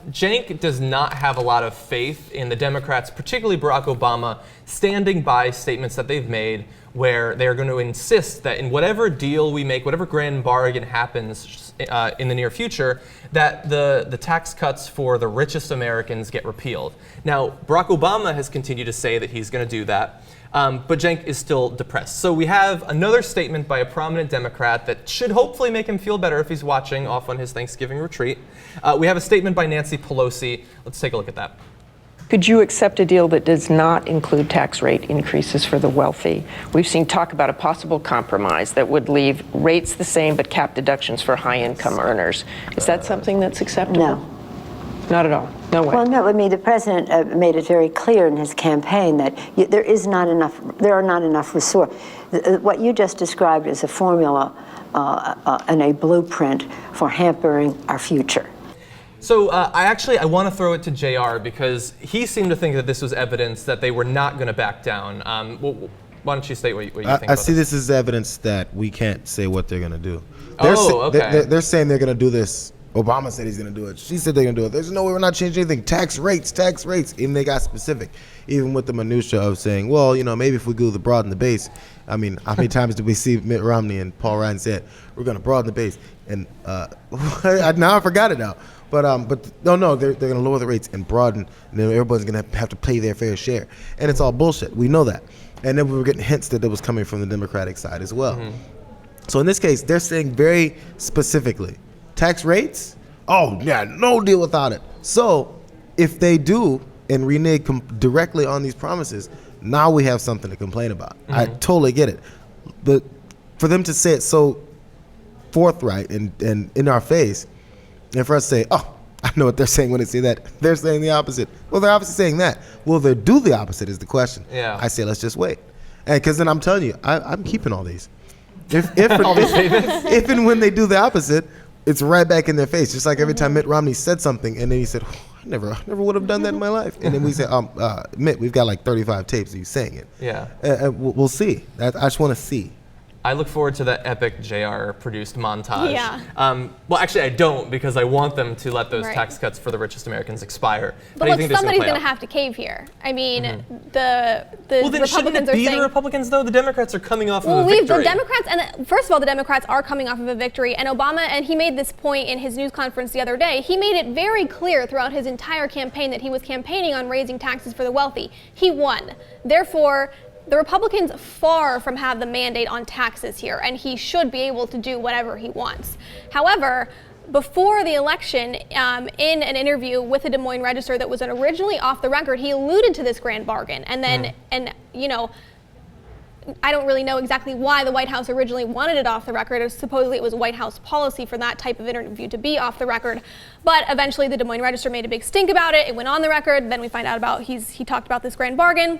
Cenk does not have a lot of faith in the Democrats, particularly Barack Obama, standing by statements that they've made where they are going to insist that in whatever deal we make, whatever grand bargain happens in the near future, that the tax cuts for the richest Americans get repealed. Now, Barack Obama has continued to say that he's going to do that, but Cenk is still depressed. So we have another statement by a prominent Democrat that should hopefully make him feel better if he's watching off on his Thanksgiving retreat. We have a statement by Nancy Pelosi. Let's take a look at that. Could you accept a deal that does not include tax rate increases for the wealthy? We've seen talk about a possible compromise that would leave rates the same but cap deductions for high-income earners. Is that something that's acceptable? No. Not at all? No way? Well, no. I mean, the president made it very clear in his campaign that there are not enough resources. What you just described is a formula and a blueprint for hampering our future. So I want to throw it to Jayar because he seemed to think that this was evidence that they were not going to back down. Why don't you state what you think about I see this as evidence that we can't say what they're going to do. Okay. They're saying they're going to do this. Obama said he's going to do it. She said they're going to do it. There's no way we're not changing anything. Tax rates. Even they got specific. Even with the minutia of saying, well, maybe if we go the broad and the base. I mean, how many times did we see Mitt Romney and Paul Ryan said, we're going to broaden the base? And now I forgot it now. But no, they're going to lower the rates and broaden, and then everybody's going to have to pay their fair share. And it's all bullshit. We know that. And then we were getting hints that it was coming from the Democratic side as well. Mm-hmm. So in this case, they're saying very specifically, tax rates? Oh, yeah, no deal without it. So if they do and renege directly on these promises, now we have something to complain about. Mm-hmm. I totally get it. But for them to say it so forthright and in our face, and for us to say, oh, I know what they're saying when they say that. They're saying the opposite. Well, they're obviously saying that. Will they do the opposite is the question. Yeah. I say, let's just wait. And because then I'm telling you, I'm keeping all these. If and when they do the opposite, it's right back in their face. Just like every time Mitt Romney said something, and then he said, oh, I never would have done that in my life. And then we say, Mitt, we've got like 35 tapes of you saying it. Yeah. We'll see. I just want to see. I look forward to that epic Jayar produced montage. Yeah. Well, actually, I don't because I want them to let those tax cuts for the richest Americans expire. But look, somebody's going to have to cave here. I mean, the then Republicans shouldn't it be the Republicans, though? The Democrats are coming off of a victory. The Democrats, and first of all, the Democrats are coming off of a victory. And Obama, and he made this point in his news conference the other day, he made it very clear throughout his entire campaign that he was campaigning on raising taxes for the wealthy. He won. Therefore, the Republicans far from have the mandate on taxes here, and he should be able to do whatever he wants. However, before the election, in an interview with the Des Moines Register that was originally off the record, he alluded to this grand bargain. And then, I don't really know exactly why the White House originally wanted it off the record. Supposedly it was White House policy for that type of interview to be off the record. But eventually the Des Moines Register made a big stink about it. It went on the record. Then we find out about he talked about this grand bargain.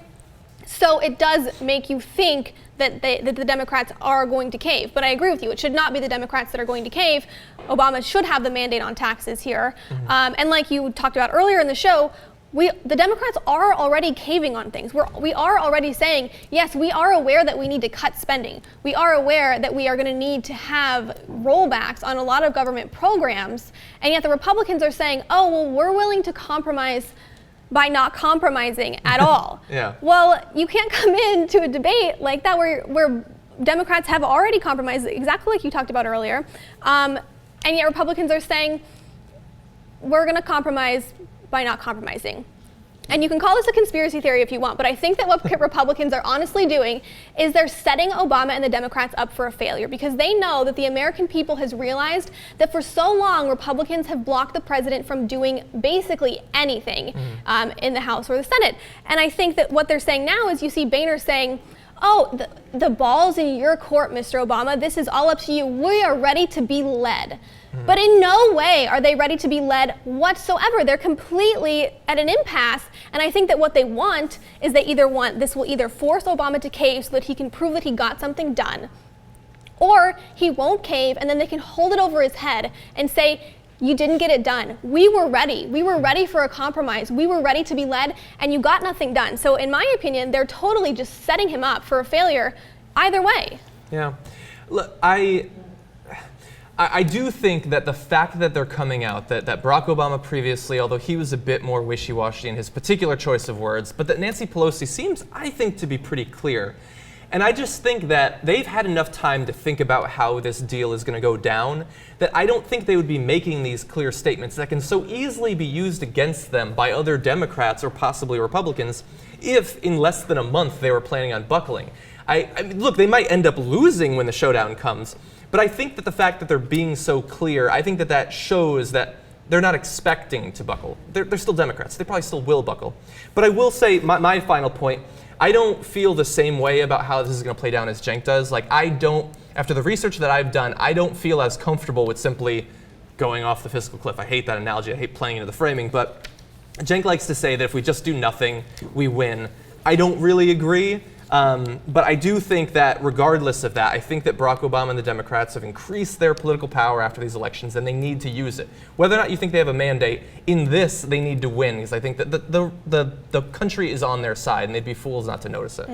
So it does make you think that the Democrats are going to cave. But I agree with you. It should not be the Democrats that are going to cave. Obama should have the mandate on taxes here. Mm-hmm. And like you talked about earlier in the show, the Democrats are already caving on things. We are already saying, yes, we are aware that we need to cut spending. We are aware that we are going to need to have rollbacks on a lot of government programs. And yet the Republicans are saying, oh, well, we're willing to compromise by not compromising at all. Yeah. Well, you can't come into a debate like that where Democrats have already compromised, exactly like you talked about earlier, and yet Republicans are saying, we're going to compromise by not compromising. And you can call this a conspiracy theory if you want, but I think that what Republicans are honestly doing is they're setting Obama and the Democrats up for a failure because they know that the American people has realized that for so long Republicans have blocked the president from doing basically anything in the House or the Senate. And I think that what they're saying now is you see Boehner saying, oh, the ball's in your court, Mr. Obama. This is all up to you. We are ready to be led. But in no way are they ready to be led whatsoever. They're completely at an impasse. And I think that what they want is this will either force Obama to cave so that he can prove that he got something done, or he won't cave and then they can hold it over his head and say, you didn't get it done. We were ready. We were ready for a compromise. We were ready to be led and you got nothing done. So in my opinion, they're totally just setting him up for a failure either way. Yeah. Look, I do think that the fact that they're coming out, that Barack Obama previously, although he was a bit more wishy-washy in his particular choice of words, but that Nancy Pelosi seems, I think, to be pretty clear. And I just think that they've had enough time to think about how this deal is going to go down that I don't think they would be making these clear statements that can so easily be used against them by other Democrats or possibly Republicans if in less than a month they were planning on buckling. I mean, look, they might end up losing when the showdown comes, but I think that the fact that they're being so clear, I think that that shows that they're not expecting to buckle. They're still Democrats. They probably still will buckle. But I will say, my final point, I don't feel the same way about how this is going to play down as Cenk does. Like, I don't, after the research that I've done, I don't feel as comfortable with simply going off the fiscal cliff. I hate that analogy. I hate playing into the framing. But Cenk likes to say that if we just do nothing, we win. I don't really agree. But I do think that regardless of that, I think that Barack Obama and the Democrats have increased their political power after these elections, and they need to use it. Whether or not you think they have a mandate, in this they need to win, because I think that the country is on their side, and they'd be fools not to notice it.